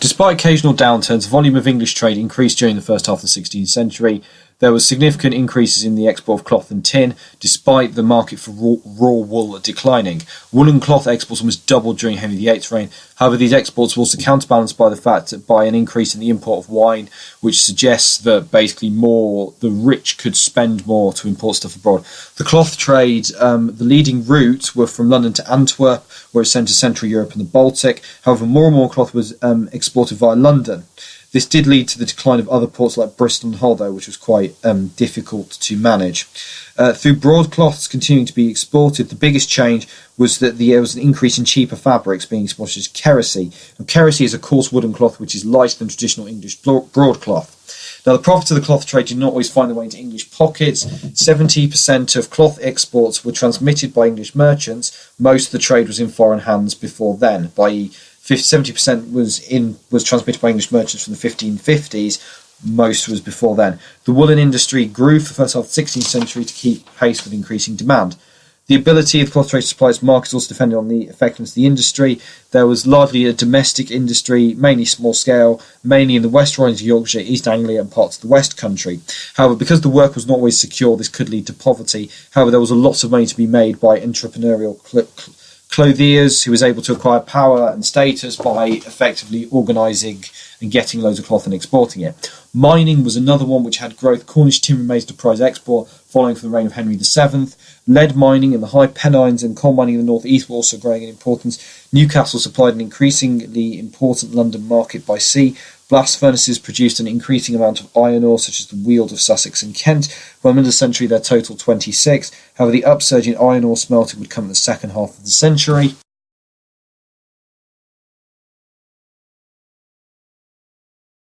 Despite occasional downturns, the volume of English trade increased during the first half of the 16th century. There were significant increases in the export of cloth and tin, despite the market for raw wool declining. Woolen cloth exports almost doubled during Henry VIII's reign. However, these exports were also counterbalanced by the fact that by an increase in the import of wine, which suggests that basically the rich could spend more to import stuff abroad. The cloth trade, the leading route were from London to Antwerp, where it sent to Central Europe and the Baltic. However, more and more cloth was exported via London. This did lead to the decline of other ports like Bristol and Hull, though, which was quite difficult to manage. Through broadcloths continuing to be exported, the biggest change was that there was an increase in cheaper fabrics being exported as kersey. And kersey is a coarse wooden cloth which is lighter than traditional English broadcloth. Now, the profits of the cloth trade did not always find their way into English pockets. 70% of cloth exports were transmitted by English merchants. Most of the trade was in foreign hands before then, i.e. 70% was transmitted by English merchants from the 1550s. Most was before then. The woolen industry grew for the first half of the 16th century to keep pace with increasing demand. The ability of the cloth trade to supply its markets also depended on the effectiveness of the industry. There was largely a domestic industry, mainly small scale, mainly in the West Ridings of Yorkshire, East Anglia and parts of the West Country. However, because the work was not always secure, this could lead to poverty. However, there was a lot of money to be made by entrepreneurial clothiers who was able to acquire power and status by effectively organising and getting loads of cloth and exporting it. Mining was another one which had growth. Cornish timber remained a prize export following from the reign of Henry VII. Lead mining in the High Pennines and coal mining in the North East were also growing in importance. Newcastle supplied an increasingly important London market by sea. Blast furnaces produced an increasing amount of iron ore, such as the Weald of Sussex and Kent. By the middle of the century, there totaled 26. However, the upsurge in iron ore smelting would come in the second half of the century.